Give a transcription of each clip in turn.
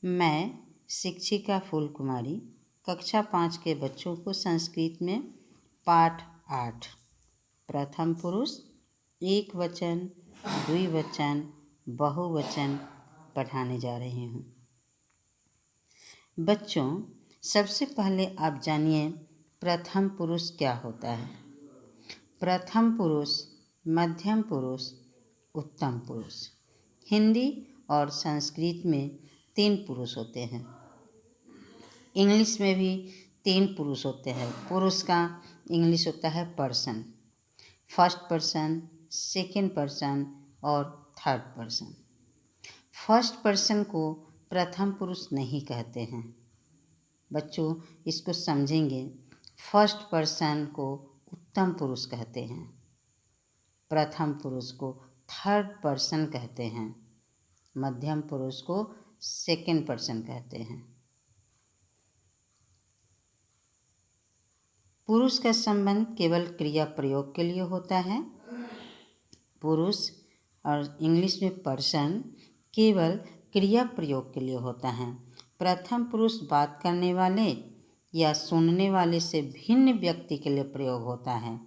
मैं शिक्षिका फूल कुमारी कक्षा 5 के बच्चों को संस्कृत में पाठ 8 प्रथम पुरुष एक वचन द्विवचन बहुवचन पढ़ाने जा रही हूँ। बच्चों, सबसे पहले आप जानिए प्रथम पुरुष क्या होता है। प्रथम पुरुष, मध्यम पुरुष, उत्तम पुरुष। हिंदी और संस्कृत में 3 पुरुष होते हैं। इंग्लिश में भी 3 पुरुष होते हैं। पुरुष का इंग्लिश होता है person, first person, second person और थर्ड पर्सन। फर्स्ट पर्सन को प्रथम पुरुष नहीं कहते हैं। बच्चों, इसको समझेंगे। फर्स्ट पर्सन को उत्तम पुरुष कहते हैं, प्रथम पुरुष को थर्ड पर्सन कहते हैं, मध्यम पुरुष को सेकंड पर्सन कहते हैं। पुरुष का संबंध केवल क्रिया प्रयोग के लिए होता है। पुरुष और इंग्लिश में पर्सन केवल क्रिया प्रयोग के लिए होता है। प्रथम पुरुष बात करने वाले या सुनने वाले से भिन्न व्यक्ति के लिए प्रयोग होता है,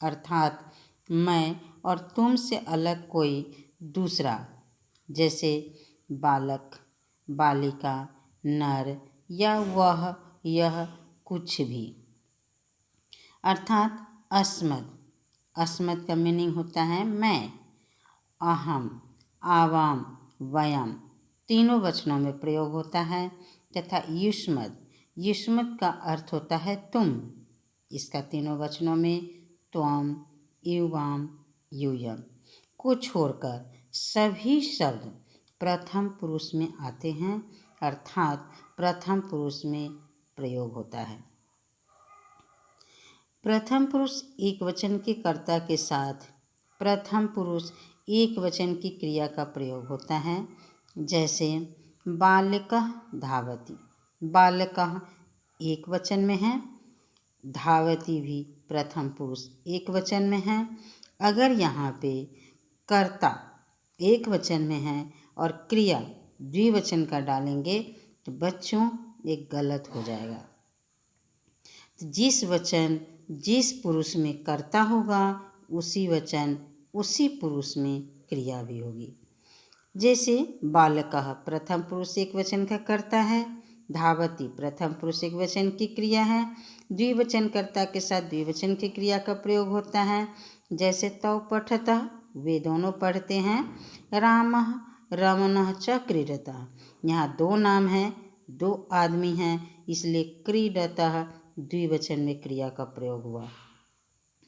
अर्थात मैं और तुम से अलग कोई दूसरा, जैसे बालक, बालिका, नर या वह, यह, कुछ भी। अर्थात अस्मद। अस्मद का मीनिंग होता है मैं। अहम, आवाम, वयम तीनों वचनों में प्रयोग होता है। तथा युष्मद, युष्मद का अर्थ होता है तुम। इसका तीनों वचनों में त्वम, युवाम, यूयम को छोड़कर सभी शब्द प्रथम पुरुष में आते हैं, अर्थात प्रथम पुरुष में प्रयोग होता है। प्रथम पुरुष एक वचन के कर्ता के साथ प्रथम पुरुष एक वचन की क्रिया का प्रयोग होता है, जैसे बालकः धावति। बालकः एक वचन में है, धावति भी प्रथम पुरुष एक वचन में है। अगर यहाँ पे कर्ता एक वचन में है और क्रिया द्विवचन का डालेंगे तो बच्चों एक गलत हो जाएगा। तो जिस वचन जिस पुरुष में कर्ता होगा उसी वचन उसी पुरुष में क्रिया भी होगी। जैसे बालकः प्रथम पुरुष एक वचन का कर्ता है, धावति प्रथम पुरुष एक वचन की क्रिया है, द्विवचन कर्ता के साथ द्विवचन की क्रिया का प्रयोग होता है। जैसे तौ पठतः वे दोनों पढ़ते हैं, रामः रमणः च क्रीडतः यहाँ 2 नाम हैं, 2 आदमी हैं, इसलिए क्रीडतः द्विवचन में क्रिया का प्रयोग हुआ।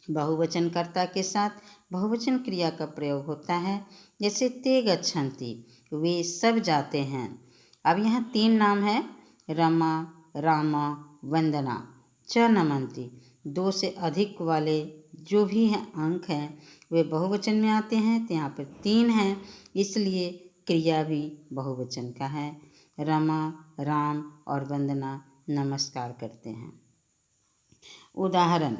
बहुवचन कर्ता के साथ बहुवचन क्रिया का प्रयोग होता है। जैसे ते गच्छन्ति वे सब जाते हैं। अब यहाँ 3 नाम है, रमा, रामा, वंदना, च नमन्ति। 2 से अधिक वाले जो भी हैं अंक हैं वे बहुवचन में आते हैं, तो यहाँ पर 3 हैं, इसलिए क्रिया भी बहुवचन का है। रमा, राम और वंदना नमस्कार करते हैं। उदाहरण,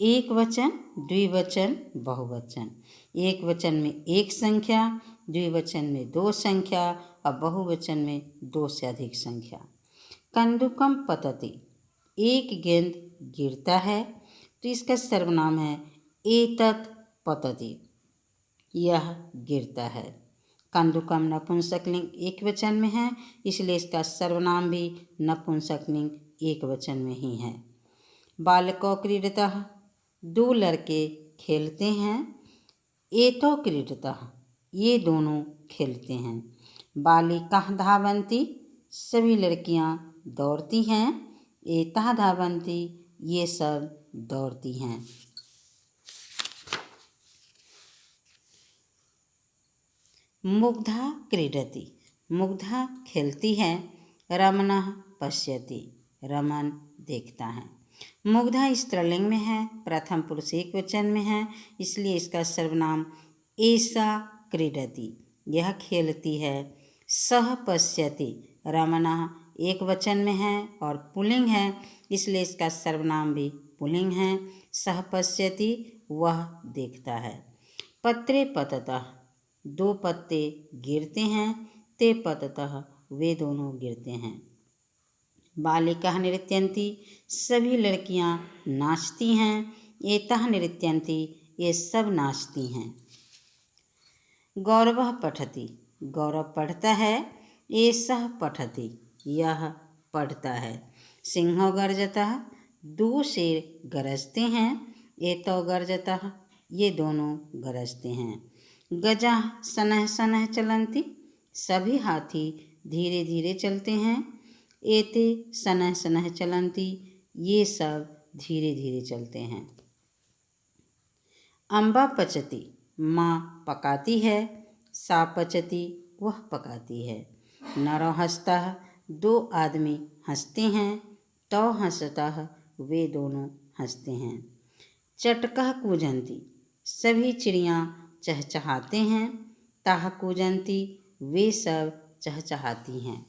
एक वचन द्विवचन बहुवचन। एक वचन में एक संख्या, द्विवचन में 2 संख्या और बहुवचन में 2 से अधिक संख्या। कंदुकम पतति एक गेंद गिरता है, तो इसका सर्वनाम है एतत् पतति, यह गिरता है। कंदुकम नपुंसकलिंग एक वचन में है, इसलिए इसका सर्वनाम भी नपुंसकलिंग एक वचन में ही है। बालको क्रीडतः 2 लड़के खेलते हैं, एतौ क्रीडतः ये दोनों खेलते हैं। बालिकाः धावन्ति सभी लड़कियां दौड़ती हैं, एताः धावन्ति ये सब दौड़ती हैं। मुग्धा क्रीडति मुग्धा खेलती है, रमणः पश्यति रमन देखता है। मुग्धा स्त्रीलिंग में है, प्रथम पुरुष एक वचन में है, इसलिए इसका सर्वनाम एषा क्रीडति यह खेलती है। सह पश्यति रमणः एक वचन में है और पुल्लिंग है, इसलिए इसका सर्वनाम भी पुल्लिंग है। सह पश्यति वह देखता है। पत्रे पततः 2 पत्ते गिरते हैं, ते पततः वे दोनों गिरते हैं। बालिकाः नृत्यन्ति, सभी लड़कियां नाचती हैं। एताः नृत्यन्ति, ये सब नाचती हैं। गौरवः पठति, गौरव पढ़ता है। एषः पठति, यह पढ़ता है। सिंहो गर्जतः, दो शेर गरजते हैं। एतौ गर्जतः, ये दोनों गरजते हैं। गजाः शनैः शनैः चलन्ति, सभी हाथी धीरे धीरे चलते हैं। एते शनैः शनैः चलन्ति, ये सब धीरे धीरे चलते हैं। अम्बा पचति, माँ पकाती है। सा पचति, वह पकाती है। नरो हंसतः, दो आदमी हंसते हैं। तौ हंसतः, वे दोनों हंसते हैं। चटकः कूजन्ति, सभी चिड़ियाँ चहचहाते हैं। ताः कूजन्ति, वे सब चहचहाती हैं।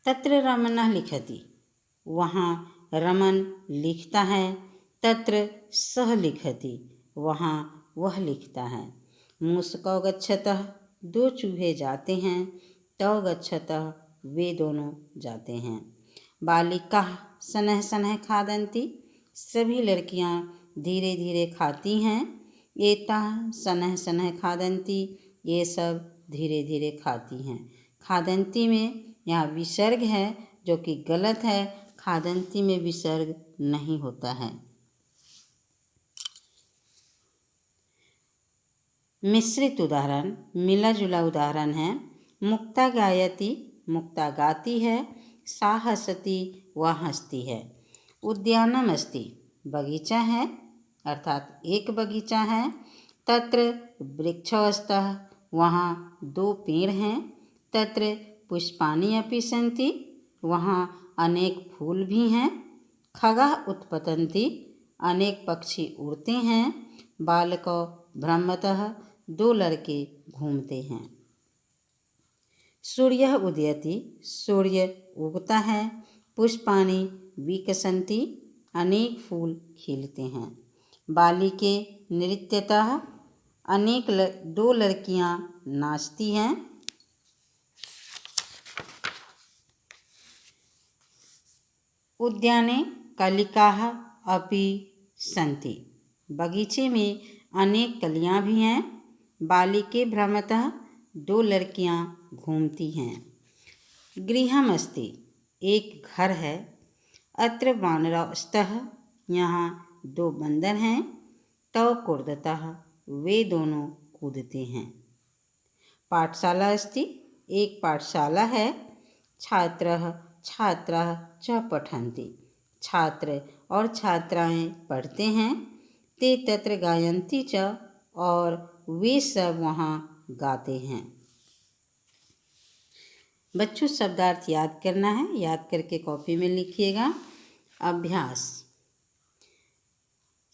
तत्र रमणः लिखति, वहाँ रमन लिखता है। तत्र सः लिखति, वहाँ वह लिखता है। मूषकौ गच्छतः, दो चूहे जाते हैं। तौ गच्छतः, वे दोनों जाते हैं। बालिकाः शनैः शनैः खादन्ति, सभी लड़कियाँ धीरे धीरे खाती हैं। एताः शनैः शनैः खादन्ति, ये सब धीरे धीरे खाती हैं। खादन्ति में यहाँ विसर्ग है जो कि गलत है। खादन्ति में विसर्ग नहीं होता है। मिश्रित उदाहरण, मिला जुला उदाहरण है। मुक्ता गायति, मुक्ता गाती है। सा हसति, वह हंसती है। उद्यानम अस्ति, बगीचा है, अर्थात एक बगीचा है। तत्र वृक्षौ स्तः, वहाँ दो पेड़ हैं। तत्र पुष्पाणि अपि सन्ति, वहाँ अनेक फूल भी हैं। खगाः उत्पतन्ति, अनेक पक्षी उड़ते हैं। बालकौ भ्रमतः, दो लड़के घूमते हैं। सूर्यः उदयति, सूर्य उगता है। पुष्पाणि विकसन्ति, अनेक फूल खिलते हैं। बालिके नृत्यतः, दो लड़कियां नाचती हैं। उद्याने कलिकाः अपि सन्ति, बगीचे में अनेक कलियां भी हैं। बालिके भ्रमतः, दो लड़कियां घूमती हैं। गृहम् अस्ति, एक घर है। अत्र वानरौ स्तः, यहाँ दो बंदर हैं। तौ कूर्दतः, वे दोनों कूदते हैं। पाठशाला अस्ति, एक पाठशाला है। छात्रः छात्राः च पठन्ति, छात्र और छात्राएं पढ़ते हैं। ते तत्र गायन्ति च, और वे सब वहाँ गाते हैं। बच्चों, शब्दार्थ याद करना है, याद करके कॉपी में लिखिएगा। अभ्यास,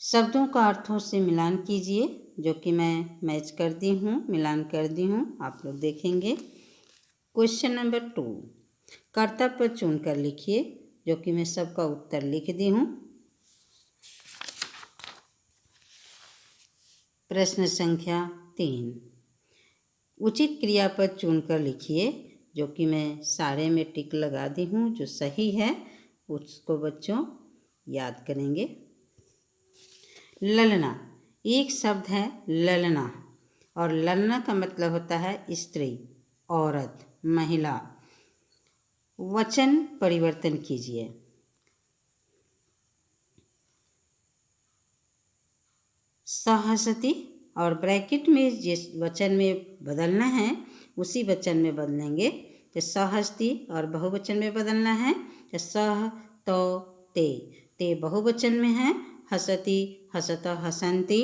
शब्दों का अर्थों से मिलान कीजिए, जो कि मैं मैच कर दी हूँ, मिलान कर दी हूँ, आप लोग देखेंगे। क्वेश्चन नंबर 2, कर्तव्य पर चुनकर लिखिए, जो कि मैं सबका उत्तर लिख दी हूँ। प्रश्न संख्या 3, उचित क्रियापद चुनकर लिखिए, जो कि मैं सारे में टिक लगा दी हूँ। जो सही है उसको बच्चों याद करेंगे। ललना, एक शब्द है ललना, और ललना का मतलब होता है स्त्री, औरत, महिला। वचन परिवर्तन कीजिए। सहसति, और ब्रैकेट में जिस वचन में बदलना है उसी वचन में बदलेंगे। तो सहस्ती और बहुवचन में बदलना है तो सह तो ते, ते बहुवचन में है। हसती हसत हसंती,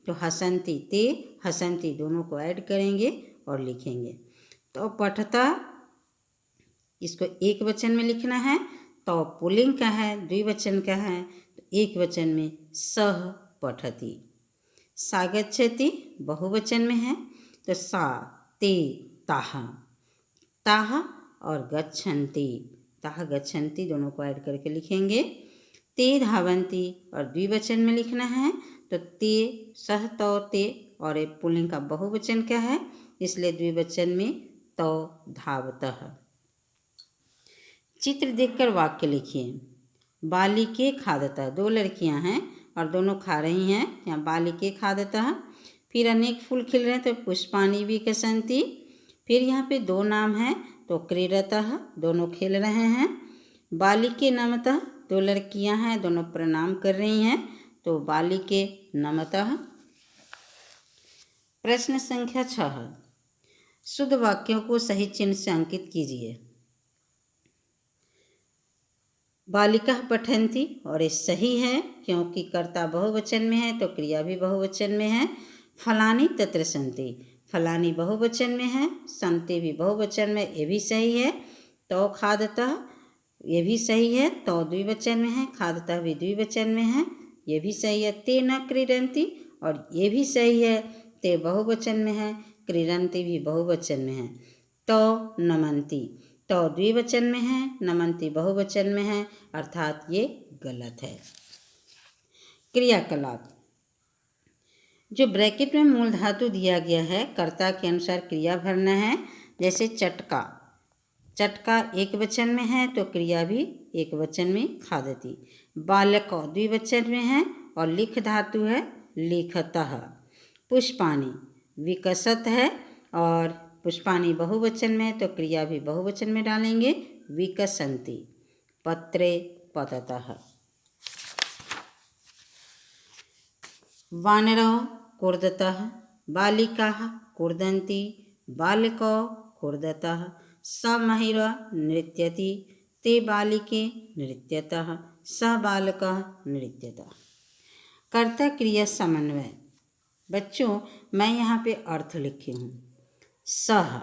तो हसंती ते हसंती दोनों को ऐड करेंगे और लिखेंगे। तो पठता, इसको एक वचन में लिखना है। तो पुल्लिंग का है, द्विवचन का है, तो एक वचन में सह पठती। सागच्छति बहुवचन में है, तो सा ते ताह, ताह और गच्छन्ति, ताह गच्छन्ति दोनों को ऐड करके लिखेंगे। ते धावन्ति और द्विवचन में लिखना है, तो ते सह तो ते, और एक पुल्लिंग का बहुवचन का है, इसलिए द्विवचन में तौ धावतः। चित्र देखकर वाक्य लिखिए। बालिके खादतः, दो लड़कियां हैं और दोनों खा रही हैं। यहाँ बालिके खादतः। फिर अनेक फूल खिल रहे हैं तो पुष्पाणि विकसन्ति। फिर यहाँ पे दो नाम हैं तो क्रीडतः, दोनों खेल रहे हैं। बालिके नमतः, दो लड़कियां हैं दोनों प्रणाम कर रही हैं तो बालिके नमतः। प्रश्न संख्या 6, शुद्ध वाक्यों को सही चिन्ह से अंकित कीजिए। बालिका पठन्ति, और ये सही है क्योंकि कर्ता बहुवचन में है तो क्रिया भी बहुवचन में है। फलानी तत्र सन्ति, फलानी बहुवचन में है, सन्ति भी बहुवचन में, ये भी सही है। तो खादतः, ये भी सही है। तो द्विवचन में है, खादतः भी द्विवचन में है, ये भी सही है। ते न क्रीडन्ति, और ये भी सही है। ते बहुवचन में है, क्रीडन्ति भी बहुवचन में है। तो नमन्ति, तो द्विवचन में है, नमन्ति बहुवचन में है, अर्थात ये गलत है। क्रियाकलाप, जो ब्रैकेट में मूल धातु दिया गया है कर्ता के अनुसार क्रिया भरना है। जैसे चटका, चटका एक वचन में है तो क्रिया भी एक वचन में खादति। बालक द्विवचन में है और लिख धातु है लिखतः। पुष्पाणि विकसत है और पुष्पाणि बहुवचन में है तो क्रिया भी बहुवचन में डालेंगे, विकसन्ति। पत्रे पततः। वानरौ कूर्दतः, बालिकाः कूर्दन्ति, बालकौ कूर्दतः, स महिला नृत्यति, ते बालिके नृत्यतः, स बालकः नृत्यतः। कर्ता क्रिया समन्वय। बच्चों मैं यहाँ पे अर्थ लिखी हूँ। सह,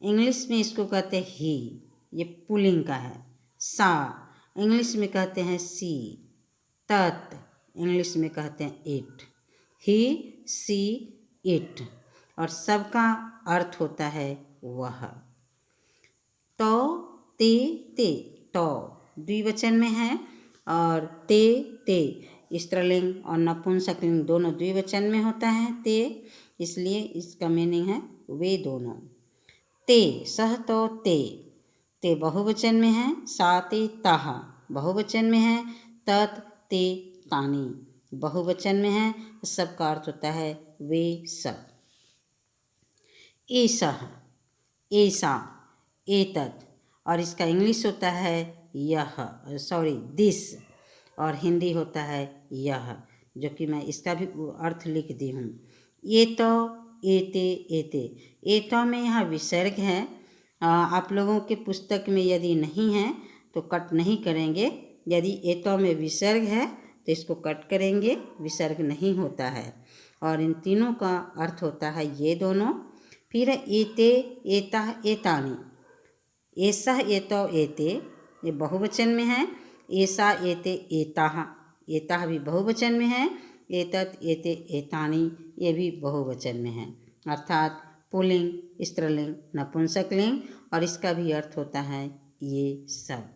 इंग्लिश में इसको कहते हैं ही, ये पुल्लिंग का है। सा, इंग्लिश में कहते हैं सी। तत्, इंग्लिश में कहते हैं इट। ही, सी, इट, और सबका अर्थ होता है वह। तो, ते, तो द्विवचन में है और ते स्त्रीलिंग और नपुंसकलिंग दोनों द्विवचन में होता है ते, इसलिए इसका मीनिंग है वे दोनों। ते, सह तो ते बहुवचन में है। सा ते ताहा बहुवचन में है। तत् ते तानि बहुवचन में है। सबका अर्थ होता है वे सब। एषः, ऐसा, एतत्, और इसका इंग्लिश होता है यह, दिस, और हिंदी होता है यह, जो कि मैं इसका भी अर्थ लिख दी हूँ। ये तो, एते, एते, एतो में यहाँ विसर्ग है। आप लोगों के पुस्तक में यदि नहीं है तो कट नहीं करेंगे। यदि एतो में विसर्ग है तो इसको कट करेंगे, विसर्ग नहीं होता है। और इन तीनों का अर्थ होता है ये दोनों। फिर एते, एता, एतानि, ऐसा, एतो, एते, ये बहुवचन में है। ऐसा, एते, एताः, एताः भी बहुवचन में है। एतत्, एते, एतानि, ये भी बहुवचन में है, अर्थात पुल्लिंग, स्त्रीलिंग, नपुंसकलिंग, और इसका भी अर्थ होता है ये सब।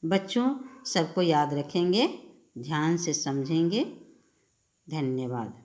बच्चों सबको याद रखेंगे, ध्यान से समझेंगे। धन्यवाद।